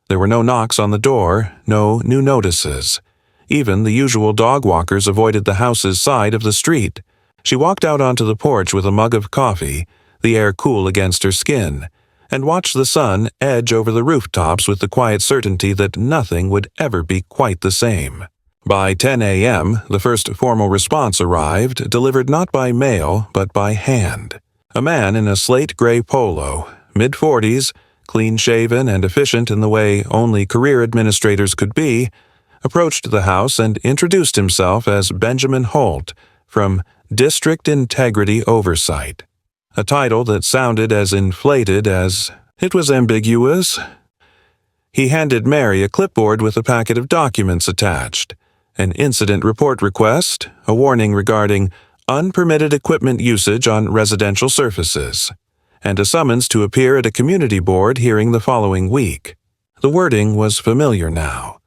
There were no knocks on the door, no new notices. Even the usual dog walkers avoided the house's side of the street. She walked out onto the porch with a mug of coffee, the air cool against her skin, and watched the sun edge over the rooftops with the quiet certainty that nothing would ever be quite the same. By 10 a.m., the first formal response arrived, delivered not by mail, but by hand. A man in a slate-gray polo, mid-40s, clean-shaven and efficient in the way only career administrators could be, approached the house and introduced himself as Benjamin Holt from District Integrity Oversight, a title that sounded as inflated as it was ambiguous. He handed Mary a clipboard with a packet of documents attached, an incident report request, a warning regarding unpermitted equipment usage on residential surfaces, and a summons to appear at a community board hearing the following week. The wording was familiar now.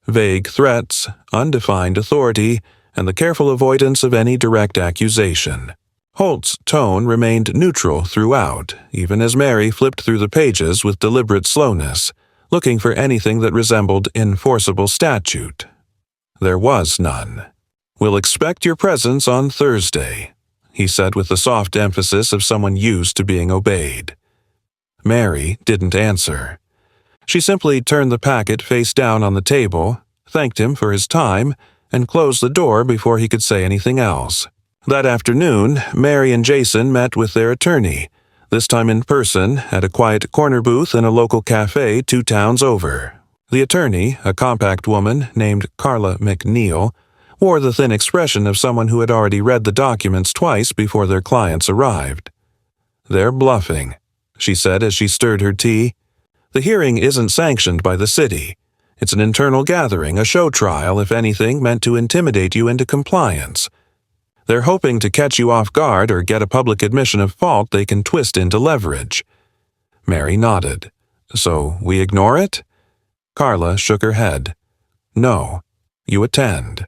Vague threats, undefined authority, and the careful avoidance of any direct accusation. Holt's tone remained neutral throughout, even as Mary flipped through the pages with deliberate slowness, looking for anything that resembled enforceable statute. There was none. "We'll expect your presence on Thursday," he said with the soft emphasis of someone used to being obeyed. Mary didn't answer. She simply turned the packet face down on the table, thanked him for his time, and closed the door before he could say anything else. That afternoon, Mary and Jason met with their attorney, this time in person at a quiet corner booth in a local cafe 2 towns over. The attorney, a compact woman named Carla McNeil, wore the thin expression of someone who had already read the documents twice before their clients arrived. "They're bluffing," she said as she stirred her tea. "The hearing isn't sanctioned by the city. It's an internal gathering, a show trial, if anything, meant to intimidate you into compliance. They're hoping to catch you off guard or get a public admission of fault they can twist into leverage." Mary nodded. "So we ignore it?" Carla shook her head. "No. You attend.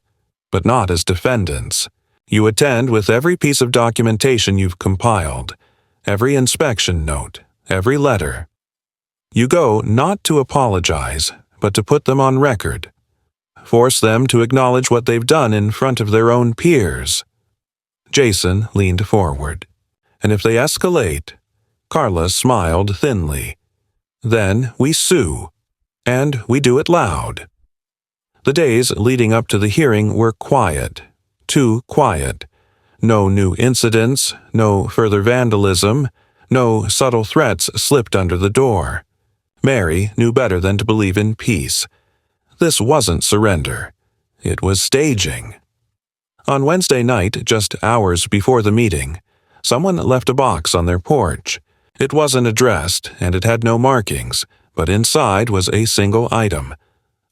But not as defendants. You attend with every piece of documentation you've compiled, every inspection note, every letter. You go not to apologize, but to put them on record. Force them to acknowledge what they've done in front of their own peers." Jason leaned forward. "And if they escalate," Carla smiled thinly, "then we sue. And we do it loud." The days leading up to the hearing were quiet, too quiet. No new incidents, no further vandalism, no subtle threats slipped under the door. Mary knew better than to believe in peace. This wasn't surrender. It was staging. On Wednesday night, just hours before the meeting, someone left a box on their porch. It wasn't addressed, and it had no markings, but inside was a single item,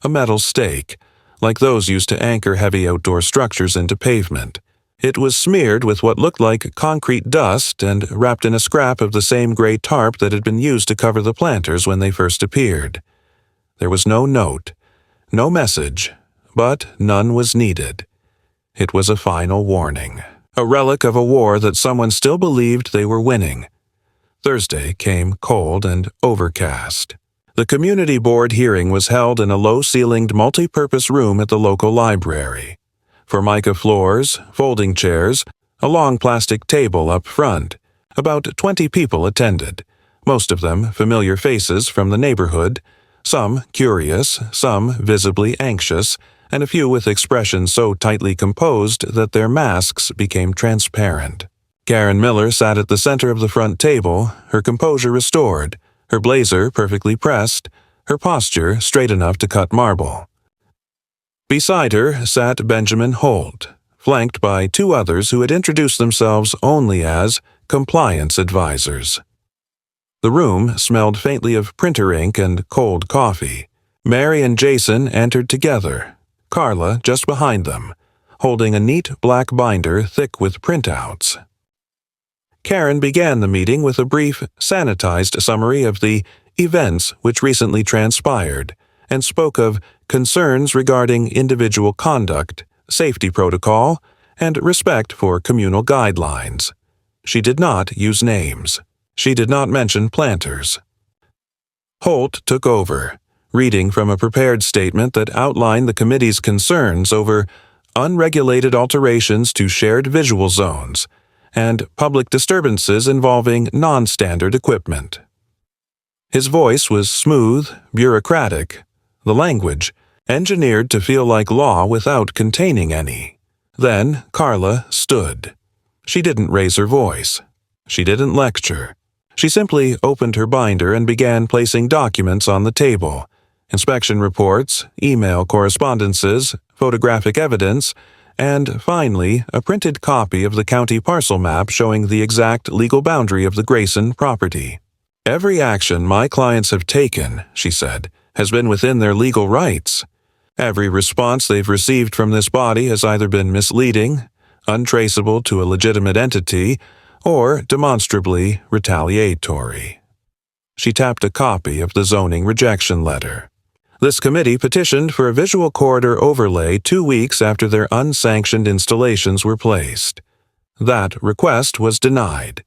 a metal stake, like those used to anchor heavy outdoor structures into pavement. It was smeared with what looked like concrete dust and wrapped in a scrap of the same gray tarp that had been used to cover the planters when they first appeared. There was no note, no message, but none was needed. It was a final warning, a relic of a war that someone still believed they were winning. Thursday came cold and overcast. The community board hearing was held in a low-ceilinged multi-purpose room at the local library. Formica floors, folding chairs, a long plastic table up front. About 20 people attended, most of them familiar faces from the neighborhood, some curious, some visibly anxious, and a few with expressions so tightly composed that their masks became transparent. Karen Miller sat at the center of the front table, her composure restored, her blazer perfectly pressed, her posture straight enough to cut marble. Beside her sat Benjamin Holt, flanked by 2 others who had introduced themselves only as compliance advisors. The room smelled faintly of printer ink and cold coffee. Mary and Jason entered together, Carla just behind them, holding a neat black binder thick with printouts. Karen began the meeting with a brief, sanitized summary of the events which recently transpired, and spoke of concerns regarding individual conduct, safety protocol, and respect for communal guidelines. She did not use names. She did not mention planters. Holt took over, reading from a prepared statement that outlined the committee's concerns over unregulated alterations to shared visual zones and public disturbances involving non-standard equipment. His voice was smooth, bureaucratic, the language engineered to feel like law without containing any. Then Carla stood. She didn't raise her voice. She didn't lecture. She simply opened her binder and began placing documents on the table: inspection reports, email correspondences, photographic evidence, and finally, a printed copy of the county parcel map showing the exact legal boundary of the Grayson property. "Every action my clients have taken," she said, "has been within their legal rights. Every response they've received from this body has either been misleading, untraceable to a legitimate entity, or demonstrably retaliatory." She tapped a copy of the zoning rejection letter. This committee petitioned for a visual corridor overlay 2 weeks after their unsanctioned installations were placed. That request was denied.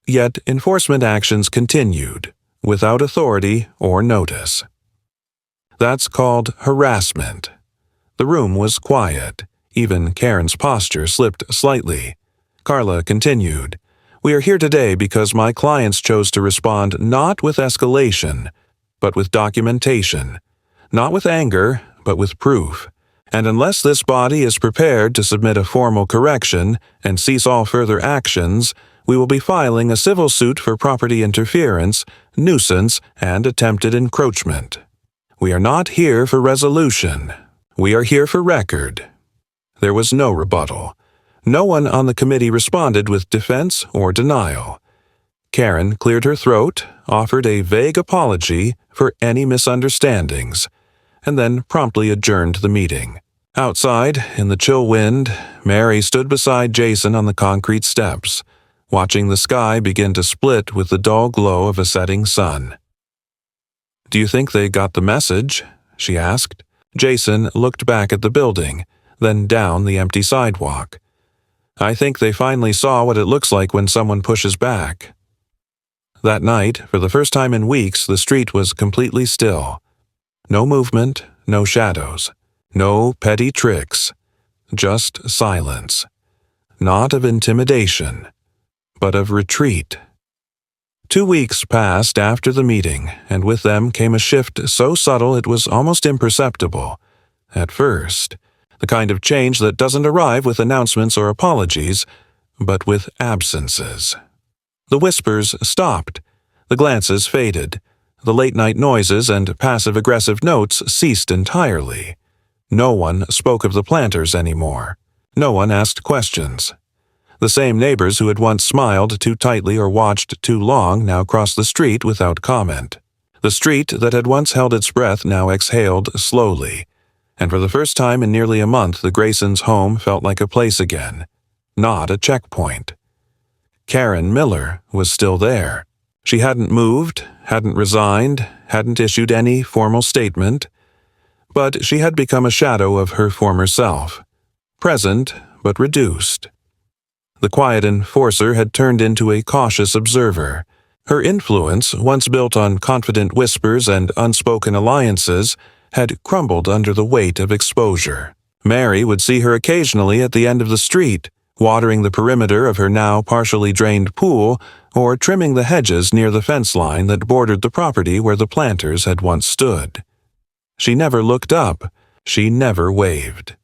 Yet enforcement actions continued, without authority or notice. That's called harassment. The room was quiet. Even Karen's posture slipped slightly. Carla continued, "We are here today because my clients chose to respond not with escalation, but with documentation. Not with anger, but with proof. And unless this body is prepared to submit a formal correction and cease all further actions, we will be filing a civil suit for property interference, nuisance, and attempted encroachment. We are not here for resolution. We are here for record." There was no rebuttal. No one on the committee responded with defense or denial. Karen cleared her throat, offered a vague apology for any misunderstandings, and then promptly adjourned the meeting. Outside, in the chill wind, Mary stood beside Jason on the concrete steps, watching the sky begin to split with the dull glow of a setting sun. "Do you think they got the message?" she asked. Jason looked back at the building, then down the empty sidewalk. "I think they finally saw what it looks like when someone pushes back." That night, for the first time in weeks, the street was completely still. No movement, no shadows, no petty tricks, just silence. Not of intimidation, but of retreat. 2 weeks passed after the meeting, and with them came a shift so subtle it was almost imperceptible. At first, the kind of change that doesn't arrive with announcements or apologies, but with absences. The whispers stopped, the glances faded, the late-night noises and passive-aggressive notes ceased entirely. No one spoke of the planters anymore. No one asked questions. The same neighbors who had once smiled too tightly or watched too long now crossed the street without comment. The street that had once held its breath now exhaled slowly, and for the first time in nearly a month the Graysons' home felt like a place again, not a checkpoint. Karen Miller was still there. She hadn't moved, hadn't resigned, hadn't issued any formal statement, but she had become a shadow of her former self, present but reduced. The quiet enforcer had turned into a cautious observer. Her influence, once built on confident whispers and unspoken alliances, had crumbled under the weight of exposure. Mary would see her occasionally at the end of the street, watering the perimeter of her now partially drained pool or trimming the hedges near the fence line that bordered the property where the planters had once stood. She never looked up. She never waved.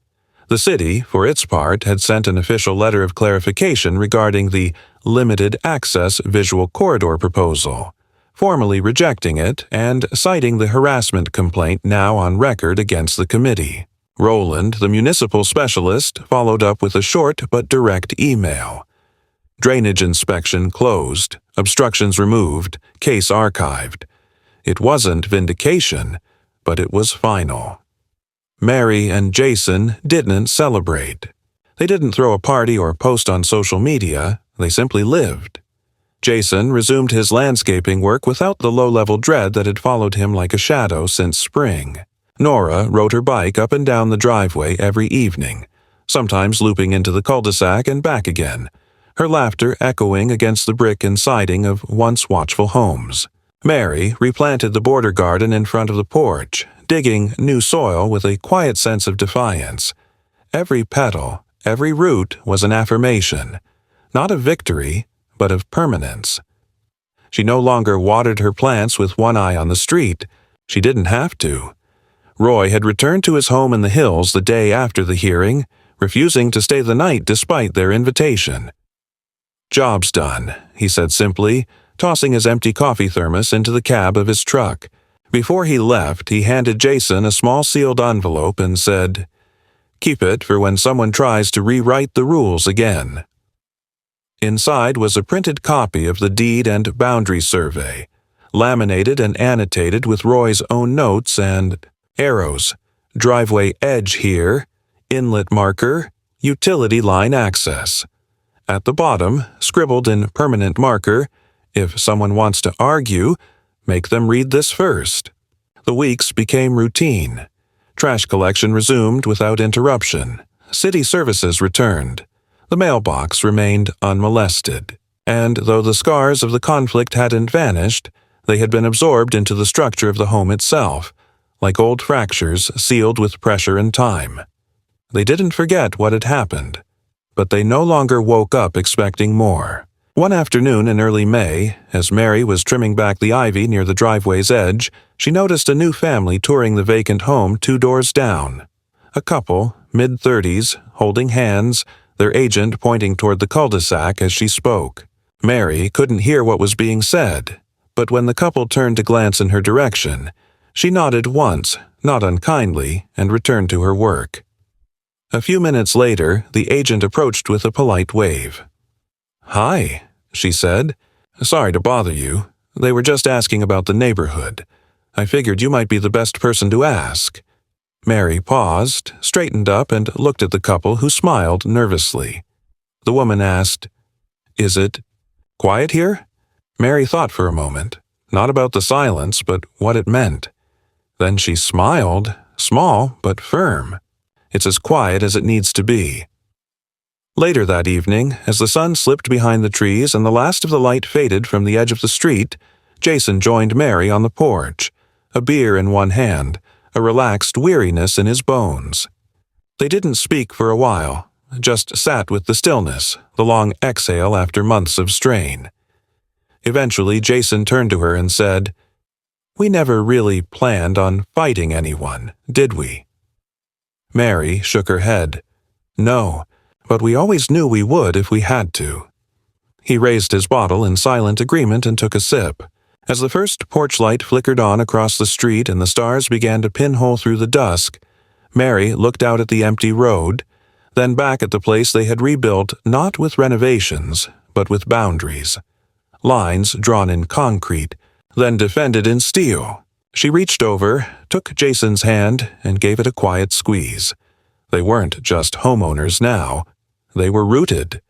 The city, for its part, had sent an official letter of clarification regarding the limited access visual corridor proposal, formally rejecting it and citing the harassment complaint now on record against the committee. Roland, the municipal specialist, followed up with a short but direct email. Drainage inspection closed, obstructions removed, case archived. It wasn't vindication, but it was final. Mary and Jason didn't celebrate. They didn't throw a party or post on social media, they simply lived. Jason resumed his landscaping work without the low-level dread that had followed him like a shadow since spring. Nora rode her bike up and down the driveway every evening, sometimes looping into the cul-de-sac and back again, her laughter echoing against the brick and siding of once watchful homes. Mary replanted the border garden in front of the porch, digging new soil with a quiet sense of defiance. Every petal, every root was an affirmation, not of victory, but of permanence. She no longer watered her plants with one eye on the street. She didn't have to. Roy had returned to his home in the hills the day after the hearing, refusing to stay the night despite their invitation. "Job's done," he said simply, tossing his empty coffee thermos into the cab of his truck. Before he left, he handed Jason a small sealed envelope and said, "Keep it for when someone tries to rewrite the rules again." Inside was a printed copy of the deed and boundary survey, laminated and annotated with Roy's own notes and arrows. Driveway edge here, inlet marker, utility line access. At the bottom, scribbled in permanent marker, "If someone wants to argue, make them read this first." The weeks became routine. Trash collection resumed without interruption. City services returned. The mailbox remained unmolested. And though the scars of the conflict hadn't vanished, they had been absorbed into the structure of the home itself, like old fractures sealed with pressure and time. They didn't forget what had happened, but they no longer woke up expecting more. One afternoon in early May, as Mary was trimming back the ivy near the driveway's edge, she noticed a new family touring the vacant home 2 doors down. A couple, mid-30s, holding hands, their agent pointing toward the cul-de-sac as she spoke. Mary couldn't hear what was being said, but when the couple turned to glance in her direction, she nodded once, not unkindly, and returned to her work. A few minutes later, the agent approached with a polite wave. "Hi," she said. "Sorry to bother you. They were just asking about the neighborhood. I figured you might be the best person to ask." Mary paused, straightened up, and looked at the couple, who smiled nervously. The woman asked, "Is it quiet here?" Mary thought for a moment, not about the silence, but what it meant. Then she smiled, small but firm. "It's as quiet as it needs to be." Later that evening, as the sun slipped behind the trees and the last of the light faded from the edge of the street, Jason joined Mary on the porch, a beer in one hand, a relaxed weariness in his bones. They didn't speak for a while, just sat with the stillness, the long exhale after months of strain. Eventually, Jason turned to her and said, "We never really planned on fighting anyone, did we?" Mary shook her head. "No, but we always knew we would if we had to." He raised his bottle in silent agreement and took a sip. As the first porch light flickered on across the street and the stars began to pinhole through the dusk, Mary looked out at the empty road, then back at the place they had rebuilt not with renovations, but with boundaries. Lines drawn in concrete, then defended in steel. She reached over, took Jason's hand, and gave it a quiet squeeze. They weren't just homeowners now. They were rooted.